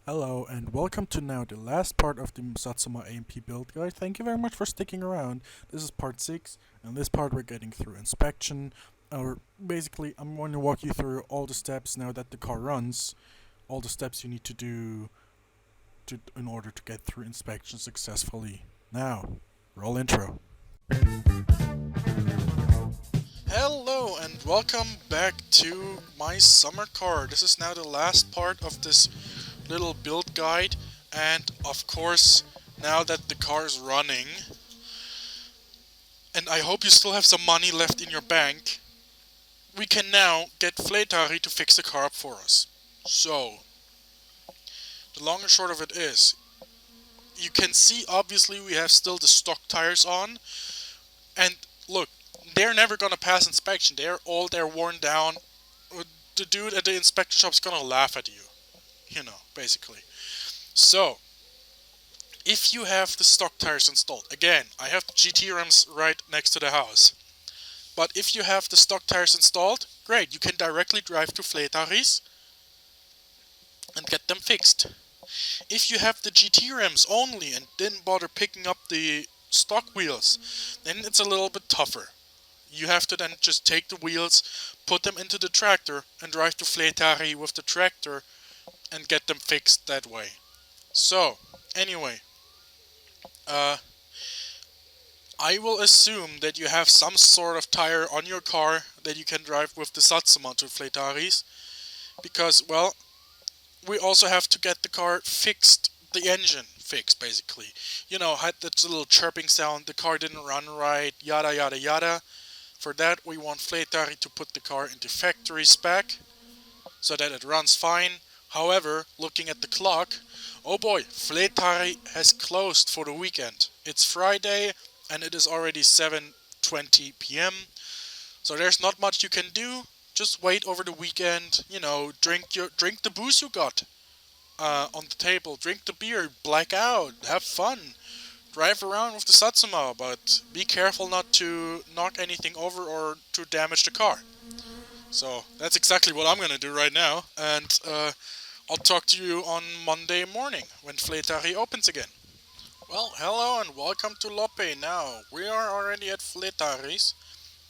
Hello and welcome to now the last part of the Satsuma AMP build guide. Thank you very much for sticking around. This is part 6, and this part we're getting through inspection. Or basically, I'm going to walk you through all the steps now that the car runs, all the steps you need to do in order to get through inspection successfully. Now, roll intro. Hello and welcome back to my summer car. This is now the last part of this little build guide, and of course, now that the car is running, and I hope you still have some money left in your bank, we can now get Fleetari to fix the car up for us. So, the long and short of it is, you can see obviously we have still the stock tires on, and look, they're never gonna pass inspection. They're worn down. The dude at the inspection shop's gonna laugh at you. You know, basically. So, if you have the stock tires installed, again, I have the GT rims right next to the house. But if you have the stock tires installed, great, you can directly drive to Fleetari's and get them fixed. If you have the GT rims only and didn't bother picking up the stock wheels, then it's a little bit tougher. You have to then just take the wheels, put them into the tractor, and drive to Fleetari with the tractor and get them fixed that way. So, anyway, I will assume that you have some sort of tire on your car that you can drive with the Satsuma to Fleetari's, because, well, we also have to get the car fixed, the engine fixed, basically. You know, had that little chirping sound, the car didn't run right, yada yada yada. For that, we want Fleetari to put the car into factory spec, so that it runs fine. However, looking at the clock, oh boy, Fleetari has closed for the weekend. It's Friday, and it is already 7:20 p.m. So there's not much you can do. Just wait over the weekend. You know, drink the booze you got on the table. Drink the beer, black out, have fun. Drive around with the Satsuma, but be careful not to knock anything over or to damage the car. So that's exactly what I'm gonna do right now, and I'll talk to you on Monday morning when Fleetari opens again. Well, hello and welcome to Lope. Now we are already at Fleetari's,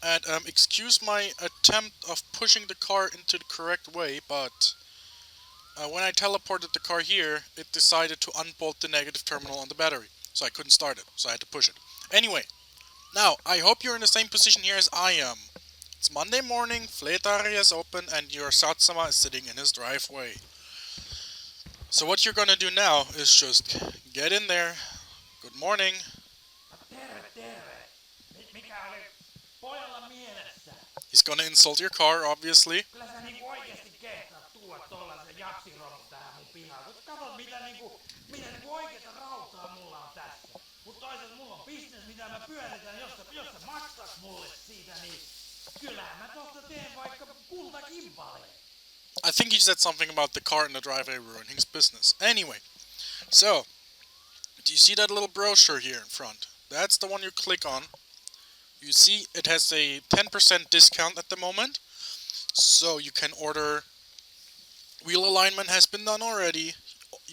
and excuse my attempt of pushing the car into the correct way, but when I teleported the car here, it decided to unbolt the negative terminal on the battery. So I couldn't start it, so I had to push it. Anyway, now, I hope you're in the same position here as I am. It's Monday morning, Fleetari is open, and your Satsuma is sitting in his driveway. So what you're gonna do now is just get in there. Good morning. Mikä oli pojalla mielessä? He's gonna insult your car, obviously. Kyllä sä oikeesti kehtaat tuoda tollasen japsirodun tähän mun pihaan. Kato mitä oikeeta rautaa mulla on tässä. Mut toisaalta mulla on bisnes mitä mä pyöritän. Jos sä maksas mulle siitä, niin kyllähän mä tosta teen vaikka kultakimpaleen. I think he said something about the car in the driveway ruining his business. Anyway, so, do you see that little brochure here in front? That's the one you click on. You see it has a 10% discount at the moment. So you can order, wheel alignment has been done already.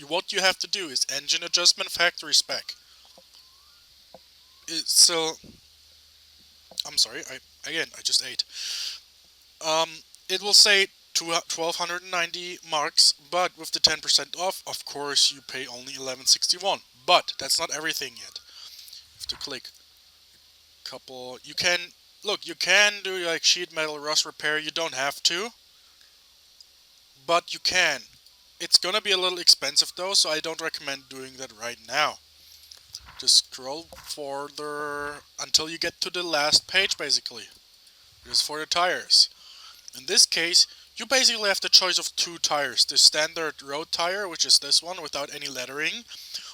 What you have to do is engine adjustment factory spec. I'm sorry, I just ate. It will say 1290 marks, but with the 10% off, of course, you pay only 1161. But that's not everything yet. You have to click couple. You can do like sheet metal rust repair. You don't have to, but you can. It's gonna be a little expensive though, so I don't recommend doing that right now. Just scroll further until you get to the last page, basically. It is for the tires. In this case, you basically have the choice of two tires. The standard road tire, which is this one without any lettering,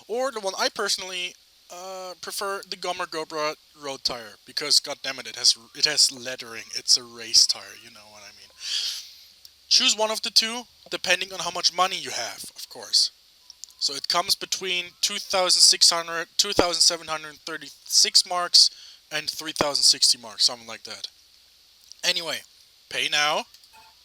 or the one I personally prefer, the Gomer Gobra road tire, because goddammit, it has lettering. It's a race tire, you know what I mean. Choose one of the two, depending on how much money you have, of course. So it comes between 2,736 marks and 3,060 marks, something like that. Anyway, pay now.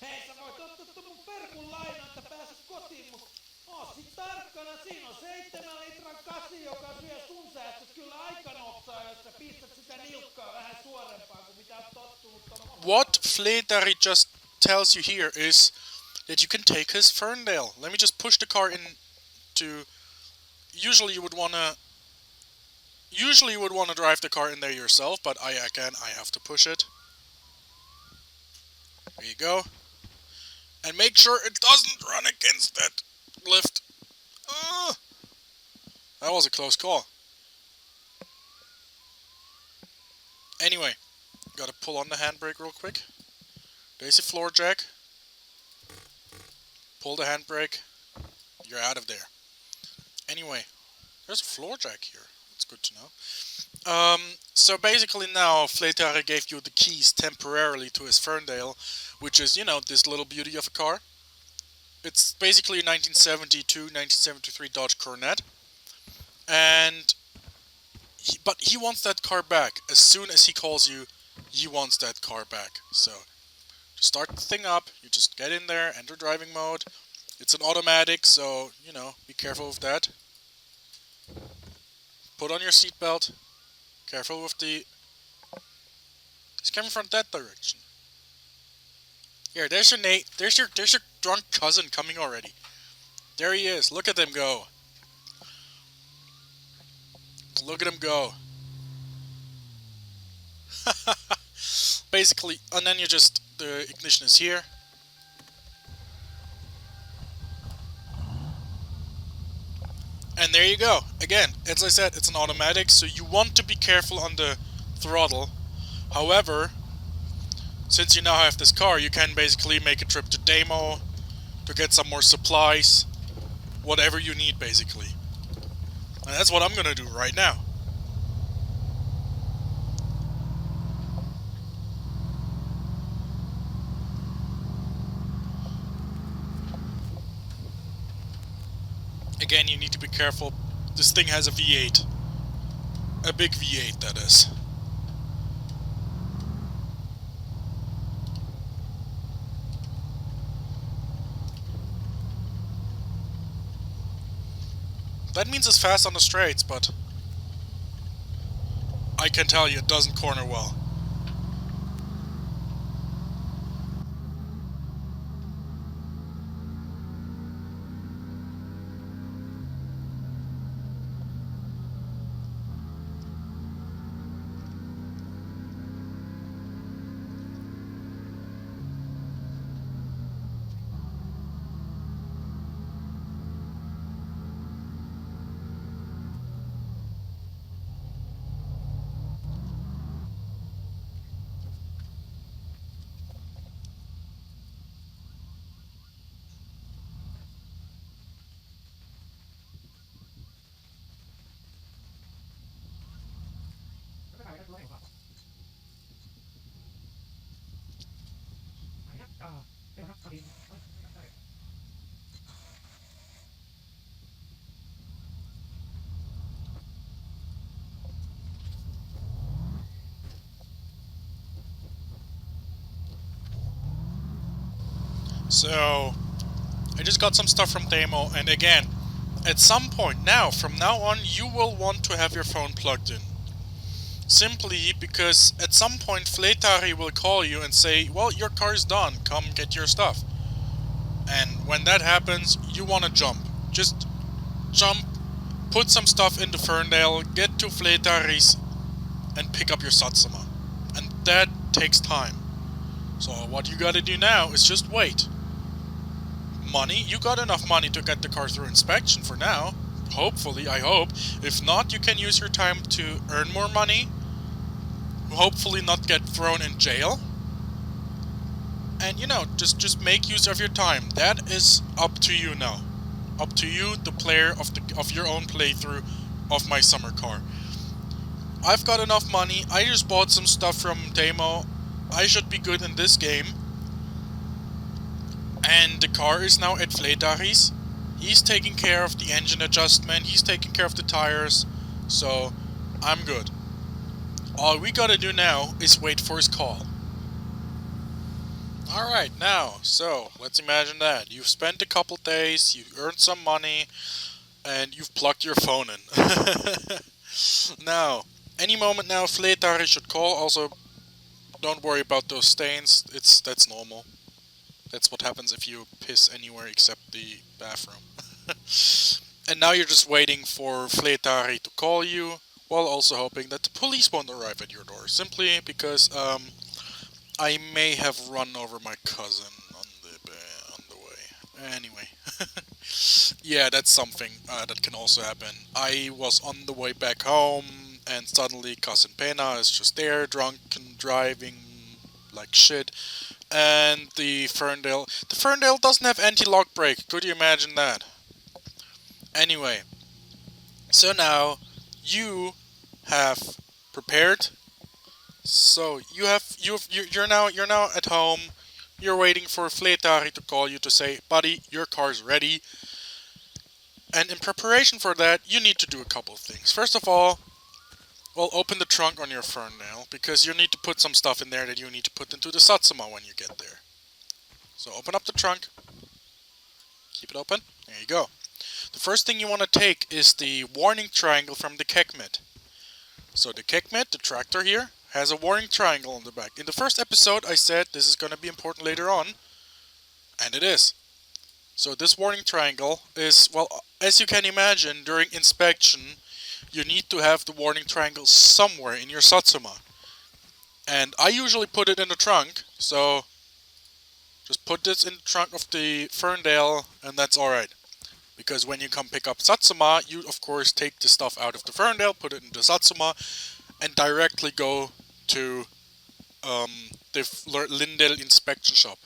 Hei, sä voit ottaa mun perkun lainaa, että pääset kotiin, mut oot sit tarkkana, siinä on 7 litran kasi, joka syö sun säästöt kyllä aika nopsaa, jos sä pistät sitä nilkkaa vähän suorempaan kuin mitä oot tottunut ton. What Fleetari just tells you here is that you can take his Ferndale. Let me just push the car into... Usually you would wanna drive the car in there yourself, but I have to push it. There you go. And make sure it doesn't run against that lift. That was a close call. Anyway, gotta pull on the handbrake real quick. There's a floor jack. Pull the handbrake. You're out of there. Anyway, there's a floor jack here. That's good to know. So basically now Fleetari gave you the keys temporarily to his Ferndale, which is, you know, this little beauty of a car. It's basically a 1972-1973 Dodge Coronet. And but he wants that car back. As soon as he calls you, he wants that car back. So to start the thing up, you just get in there, enter driving mode. It's an automatic, so, you know, be careful with that. Put on your seatbelt. Careful with the... He's coming from that direction. Here, there's your Nate. There's your drunk cousin coming already. There he is. Look at him go. Look at him go. Basically, and then you just... The ignition is here. And there you go. Again, as I said, it's an automatic, so you want to be careful on the throttle. However, since you now have this car, you can basically make a trip to Demo to get some more supplies. Whatever you need, basically. And that's what I'm gonna do right now. Again, you need to be careful. This thing has a V8. A big V8, that is. That means it's fast on the straights, but I can tell you it doesn't corner well. So, I just got some stuff from Demo, and again, at some point now, from now on, you will want to have your phone plugged in. Simply because at some point Fleetari will call you and say, well, your car's done, come get your stuff. And when that happens, you want to jump. Just jump, put some stuff into Ferndale, get to Fleetari's, and pick up your Satsuma. And that takes time. So what you gotta do now is just wait. Money, you got enough money to get the car through inspection for now. Hopefully, I hope. If not, you can use your time to earn more money. Hopefully not get thrown in jail. And, you know, just make use of your time. That is up to you now. Up to you, the player of your own playthrough of my summer car. I've got enough money. I just bought some stuff from Demo. I should be good in this game. And the car is now at Fleetari's. He's taking care of the engine adjustment. He's taking care of the tires. So, I'm good. All we gotta do now is wait for his call. Alright, now, so, let's imagine that. You've spent a couple days, you earned some money, and you've plugged your phone in. Now, any moment now, Fleetari should call. Also, don't worry about those stains. That's normal. That's what happens if you piss anywhere except the bathroom. And now you're just waiting for Fleetari to call you, while also hoping that the police won't arrive at your door. Simply because I may have run over my cousin on the way. Anyway, yeah, that's something that can also happen. I was on the way back home, and suddenly cousin Pena is just there, drunk and driving like shit. And the Ferndale doesn't have anti-lock brake. Could you imagine that? Anyway, so now you have prepared. So you're now at home. You're waiting for Fleetari to call you to say, "Buddy, your car's ready." And in preparation for that, you need to do a couple of things. First of all, well, open the trunk on your Ferndale, because you need to put some stuff in there that you need to put into the Satsuma when you get there. So open up the trunk, keep it open, there you go. The first thing you want to take is the warning triangle from the Kekmet. So the Kekmet, the tractor here, has a warning triangle on the back. In the first episode I said this is going to be important later on, and it is. So this warning triangle is, well, as you can imagine, during inspection, you need to have the warning triangle somewhere in your Satsuma. And I usually put it in the trunk, so just put this in the trunk of the Ferndale, and that's alright. Because when you come pick up Satsuma, you of course take the stuff out of the Ferndale, put it into Satsuma, and directly go to the Lindell inspection shop.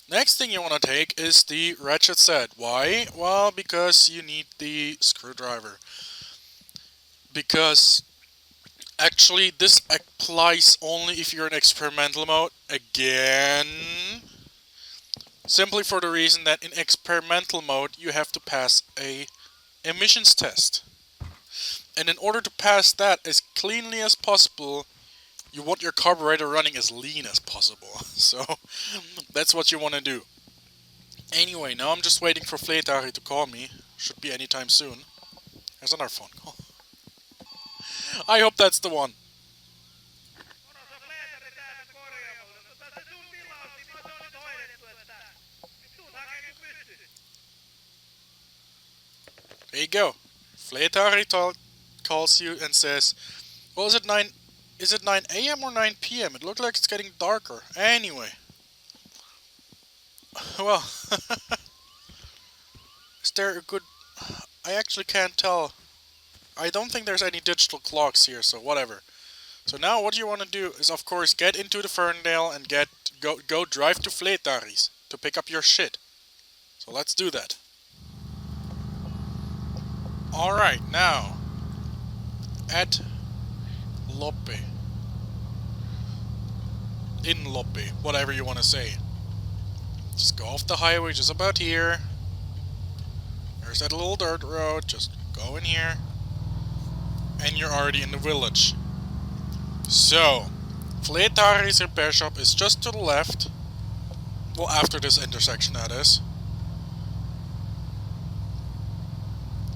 Next thing you want to take is the ratchet set. Why? Well, because you need the screwdriver. Because actually this applies only if you're in experimental mode. Again, simply for the reason that in experimental mode you have to pass a emissions test. And in order to pass that as cleanly as possible, you want your carburetor running as lean as possible. So that's what you want to do. Anyway, now I'm just waiting for Fleetari to call me. Should be anytime soon. There's another phone call. I hope that's the one. There you go. Fleetari calls you and says, well, is it 9 a.m. or 9 p.m.? It looks like it's getting darker. Anyway. Well, is there a good... I actually can't tell. I don't think there's any digital clocks here, so whatever. So now what you want to do is, of course, get into the Ferndale and go drive to Fleetari's to pick up your shit. So let's do that. Alright, now, at Loppe. In Loppe, whatever you want to say. Just go off the highway just about here. There's that little dirt road, just go in here. And you're already in the village. So, Fleetari's repair shop is just to the left. Well, after this intersection, that is.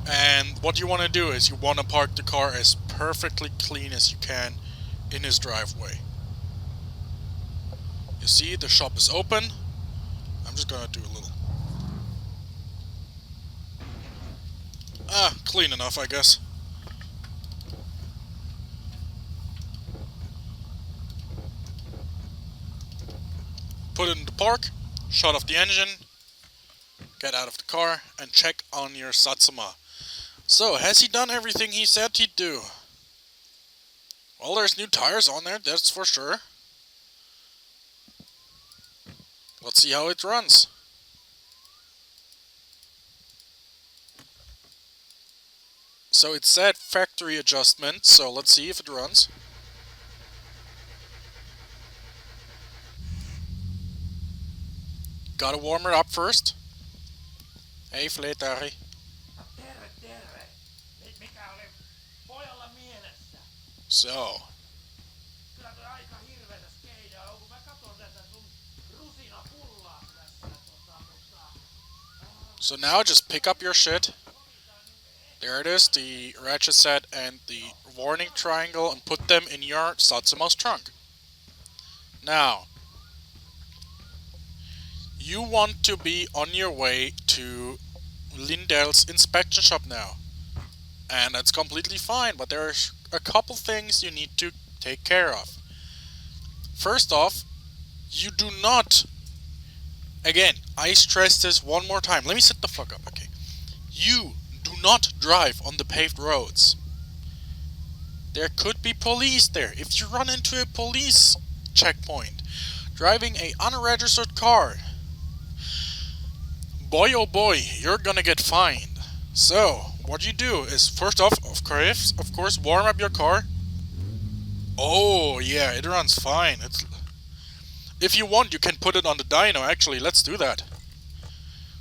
And what you want to do is you want to park the car as perfectly clean as you can in his driveway. You see, the shop is open. I'm just gonna do a little... clean enough, I guess. Put it in the park, shut off the engine, get out of the car, and check on your Satsuma. So, has he done everything he said he'd do? Well, there's new tires on there, that's for sure. Let's see how it runs. So it said factory adjustment, so let's see if it runs. Gotta warm it up first. Hey, Fleetari. No terve, terve. Mikä oli pojalla mielessä? So, Kyllä toi aika hirveetä skeidaa on, kun mä katson tätä sun rusina So now just pick up your shit. There it is, the ratchet set and the warning triangle, and put them in your Satsuma's trunk. Now, you want to be on your way to Lindell's inspection shop now. And that's completely fine, but there are a couple things you need to take care of. First off, you do not, again, I stress this one more time. Let me sit the fuck up, okay? You do not drive on the paved roads. There could be police there. If you run into a police checkpoint driving a unregistered car, boy oh boy, you're gonna get fined. So, what you do is, first off, of course, warm up your car. Oh yeah, it runs fine. If you want, you can put it on the dyno. Actually, let's do that.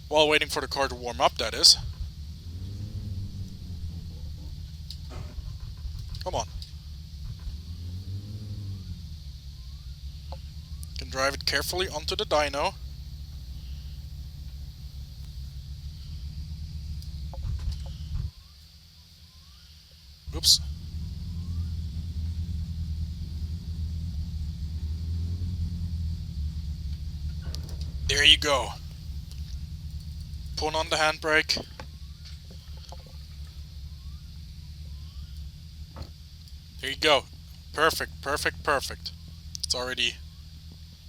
While waiting for the car to warm up, that is. Come on. You can drive it carefully onto the dyno. Oops. There you go. Pull on the handbrake. There you go. Perfect, perfect, perfect. It's already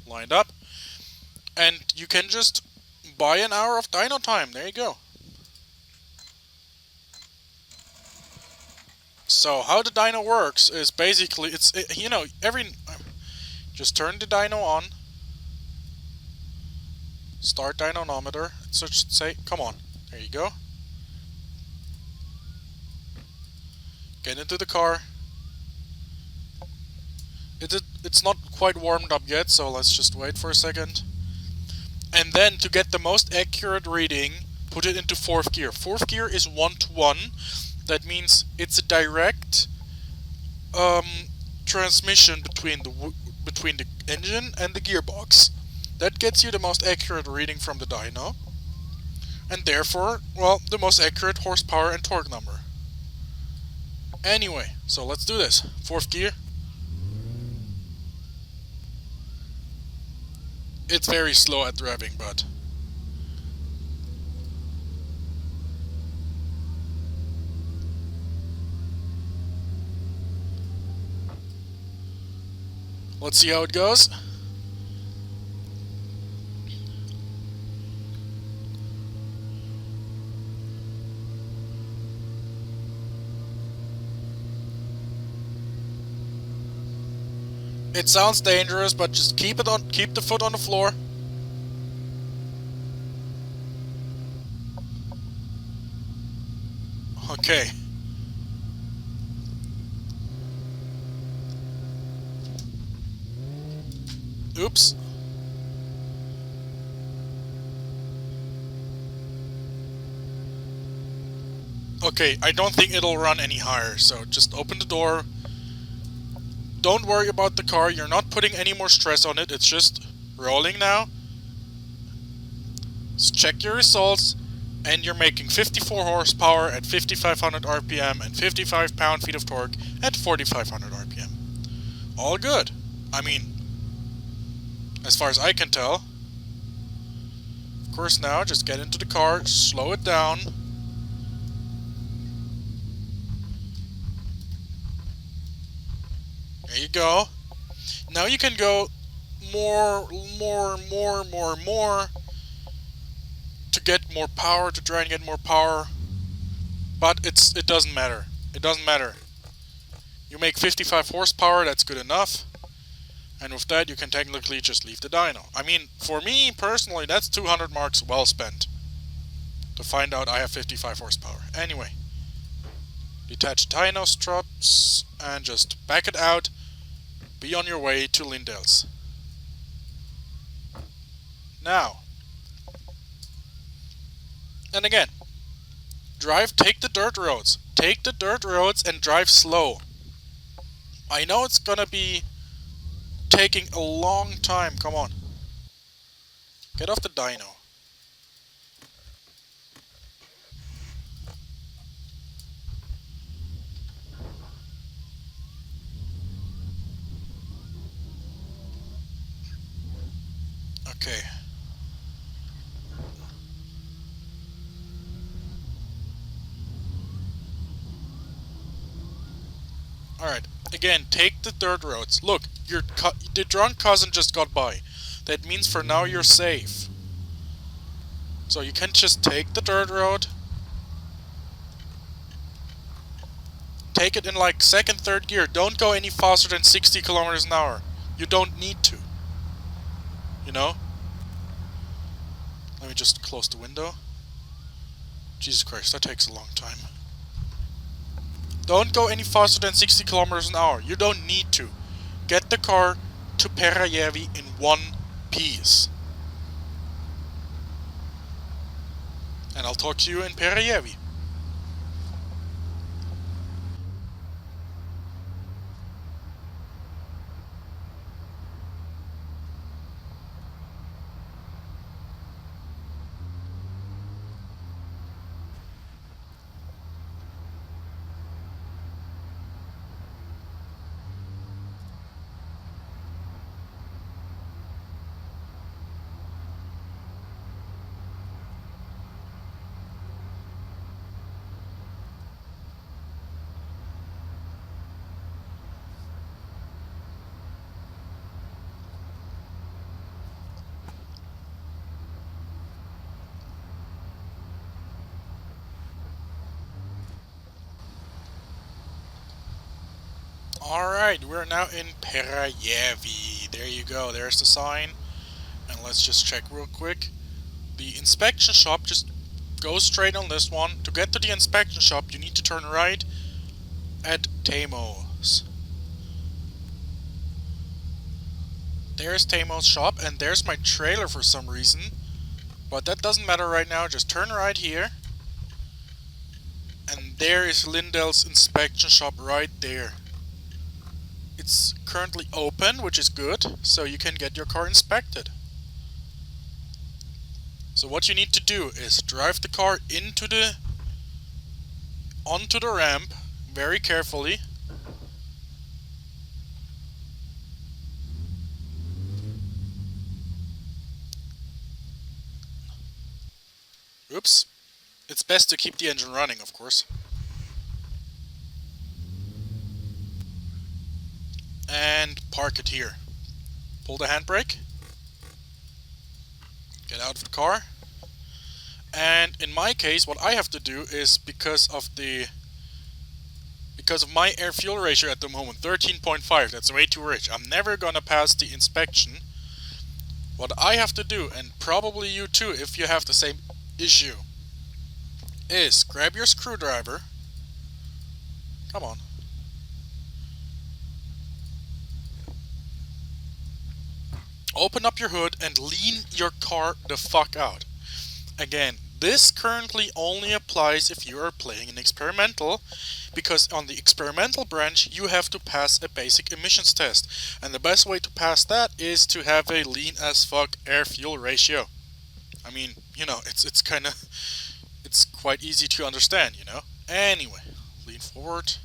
lined up. And you can just buy an hour of dyno time. There you go. So how the dyno works is basically, just turn the dyno on. Start dynometer. So it should say, come on. There you go. Get into the car. It's not quite warmed up yet, so let's just wait for a second. And then, to get the most accurate reading, put it into 4th gear. 4th gear is 1-to-1. That means it's a direct transmission between the engine and the gearbox. That gets you the most accurate reading from the dyno. And therefore, well, the most accurate horsepower and torque number. Anyway, so let's do this. 4th gear. It's very slow at revving, but... let's see how it goes. It sounds dangerous, but just keep the foot on the floor. Okay. Oops. Okay, I don't think it'll run any higher, so just open the door. Don't worry about the car, you're not putting any more stress on it, it's just rolling now. Just check your results, and you're making 54 horsepower at 5500 RPM and 55 pound-feet of torque at 4500 RPM. All good. I mean, as far as I can tell. Of course now, just get into the car, slow it down. There you go. Now you can go more to get more power, to try and get more power. But it doesn't matter. It doesn't matter. You make 55 horsepower, that's good enough. And with that, you can technically just leave the dyno. I mean, for me, personally, that's 200 marks well spent. To find out I have 55 horsepower. Anyway. Detach dyno struts, and just back it out. Be on your way to Lindell's. Now. And again. Take the dirt roads. Take the dirt roads and drive slow. I know it's gonna be taking a long time. Come on. Get off the dyno. Okay. Alright. Again, take the dirt roads. Look, the drunk cousin just got by. That means for now you're safe. So you can just take the dirt road. Take it in like second, third gear. Don't go any faster than 60 kilometers an hour. You don't need to. You know? Let me just close the window. Jesus Christ, that takes a long time. Don't go any faster than 60 kilometers an hour. You don't need to. Get the car to Peräjärvi in one piece. And I'll talk to you in Peräjärvi. Alright, we're now in Peräjärvi. There you go, there's the sign. And let's just check real quick. The inspection shop, just go straight on this one. To get to the inspection shop, you need to turn right at Teimo's. There's Teimo's shop, and there's my trailer for some reason. But that doesn't matter right now, just turn right here. And there is Lindel's inspection shop right there. It's currently open, which is good, so you can get your car inspected. So what you need to do is drive the car onto the ramp very carefully. Oops. It's best to keep the engine running, of course. And park it here. Pull the handbrake. Get out of the car. And in my case, what I have to do is because of my air fuel ratio at the moment, 13.5, that's way too rich. I'm never gonna pass the inspection. What I have to do, and probably you too if you have the same issue, is grab your screwdriver. Come on. Open up your hood and lean your car the fuck out. Again, this currently only applies if you are playing an experimental, because on the experimental branch you have to pass a basic emissions test, and the best way to pass that is to have a lean as fuck air fuel ratio. I mean, you know, it's quite easy to understand, you know. Anyway, lean forward,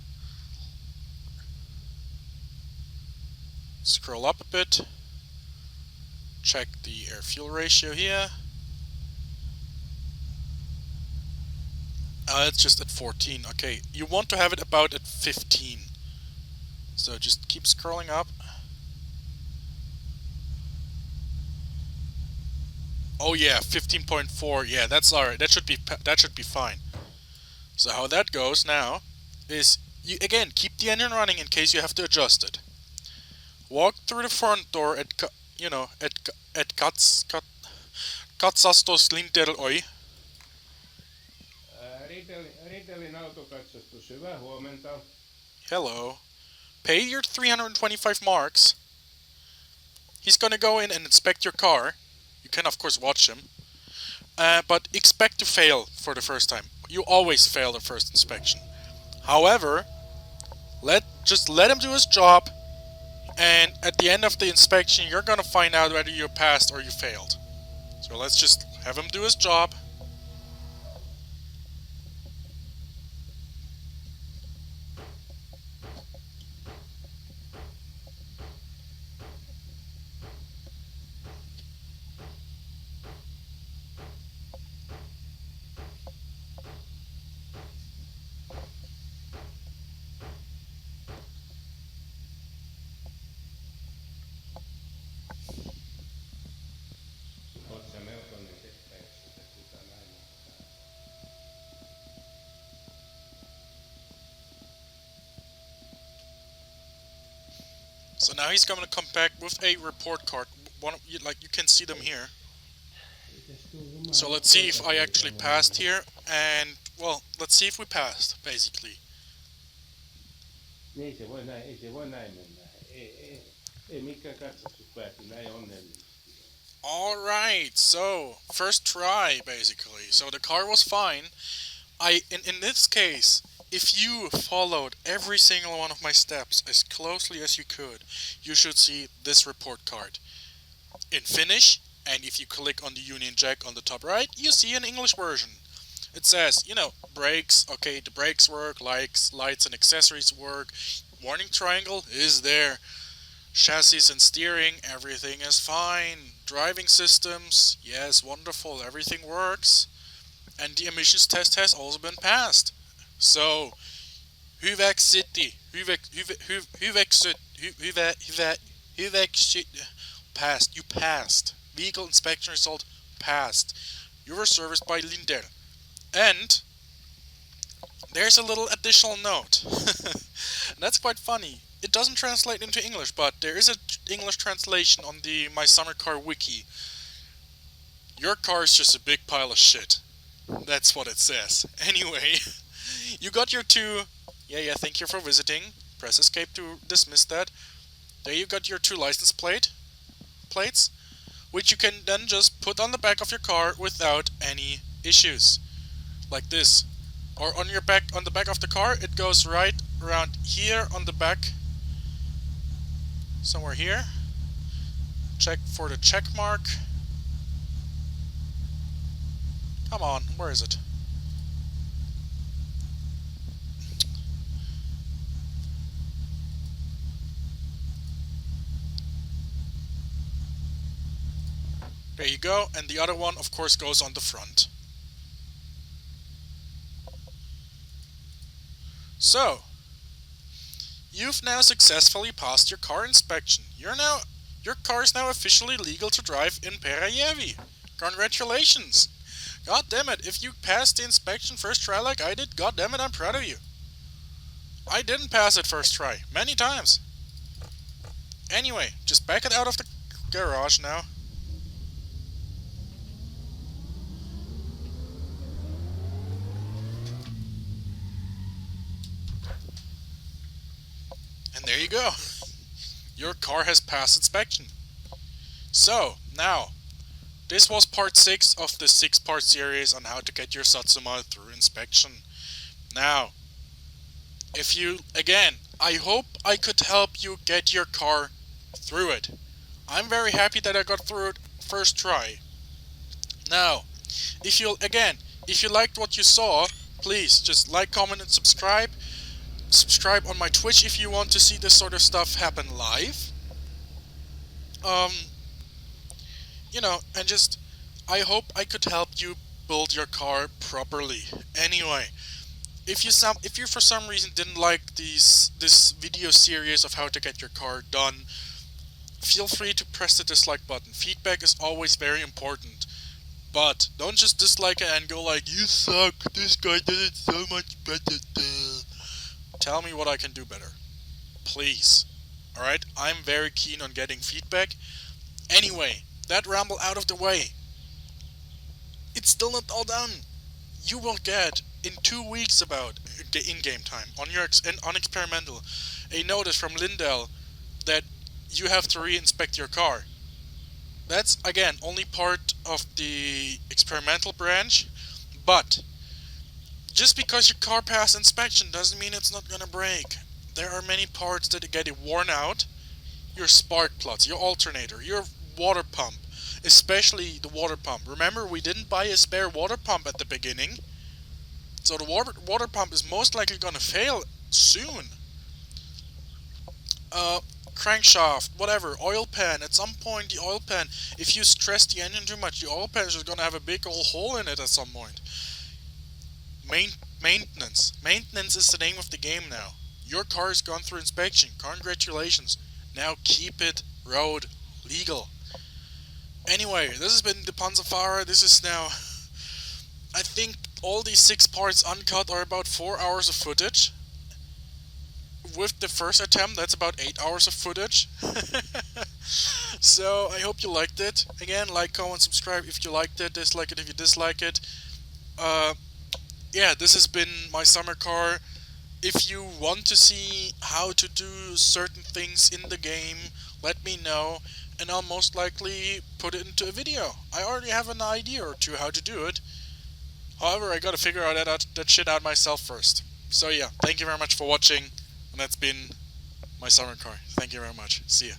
scroll up a bit, check the air fuel ratio here. It's just at 14. Okay, you want to have it about at 15. So just keep scrolling up. Oh yeah, 15.4. Yeah, that's alright. That should be fine. So how that goes now is you again keep the engine running in case you have to adjust it. Walk through the front door at Katsastos Lindeloi. Ritelin autokatsastus, hyvää huomenta. Hello. Pay your 325 marks. He's gonna go in and inspect your car. You can of course watch him. But expect to fail for the first time. You always fail the first inspection. However, just let him do his job, and at the end of the inspection you're gonna find out whether you passed or you failed. So let's just have him do his job. So now he's gonna come back with a report card. Like you can see them here. So let's see if I actually passed here, and well, let's see if we passed, basically. Niin se voi näin, ei se voi näin mennä. Ei mikään katsastus pääty näin onnellisesti. Alright, so first try basically. So the car was fine. In this case, if you followed every single one of my steps as closely as you could, you should see this report card. In Finnish, and if you click on the Union Jack on the top right, you see an English version. It says, brakes, okay, the brakes work, lights and accessories work, warning triangle is there, chassis and steering, everything is fine, driving systems, yes, wonderful, everything works, and the emissions test has also been passed. So, Hyvek City, passed, you passed. Vehicle inspection result passed. You were serviced by Lindell. And there's a little additional note. That's quite funny. It doesn't translate into English, but there is an English translation on the My Summer Car wiki. Your car is just a big pile of shit. That's what it says. Anyway, you got your two... Yeah, thank you for visiting. Press escape to dismiss that. There you got your two license plates, which you can then just put on the back of your car without any issues. Like this. Or on the back of the car, it goes right around here on the back. Somewhere here. Check for the check mark. Come on, where is it? There you go, and the other one, of course, goes on the front. So, you've now successfully passed your car inspection. Your car is now officially legal to drive in Peräjärvi. Congratulations! God damn it, if you passed the inspection first try like I did, god damn it, I'm proud of you. I didn't pass it first try, many times. Anyway, just back it out of the garage now. And there you go. Your car has passed inspection. So, now, this was part 6 of the 6-part series on how to get your Satsuma through inspection. Now, I hope I could help you get your car through it. I'm very happy that I got through it first try. Now, if you liked what you saw, please just like, comment, and subscribe. Subscribe on my Twitch if you want to see this sort of stuff happen live. And just, I hope I could help you build your car properly. Anyway, if you for some reason didn't like this video series of how to get your car done, feel free to press the dislike button. Feedback is always very important. But don't just dislike it and go like, you suck, this guy did it so much better. Tell me what I can do better. Please. Alright? I'm very keen on getting feedback. Anyway, that ramble out of the way. It's still not all done. You will get, in 2 weeks about in-game time, on experimental, a notice from Lindell that you have to re-inspect your car. That's, again, only part of the experimental branch, but just because your car passed inspection doesn't mean it's not gonna break. There are many parts that get worn out. Your spark plugs, your alternator, your water pump, especially the water pump. Remember, we didn't buy a spare water pump at the beginning, so the water pump is most likely gonna fail soon. Crankshaft, whatever, oil pan, at some point the oil pan, if you stress the engine too much, the oil pan is just gonna have a big old hole in it at some point. Maintenance. Maintenance is the name of the game now. Your car has gone through inspection. Congratulations. Now keep it road legal. Anyway, this has been the Panzerfahrer. This is now, I think all these 6 parts uncut are about 4 hours of footage. with the first attempt, that's about 8 hours of footage. So I hope you liked it. Again, like, comment, subscribe if you liked it, dislike it if you dislike it. Yeah, this has been my summer car. If you want to see how to do certain things in the game, let me know, and I'll most likely put it into a video. I already have an idea or two how to do it. However, I gotta figure out that shit out myself first. So yeah, thank you very much for watching, and that's been my summer car. Thank you very much. See ya.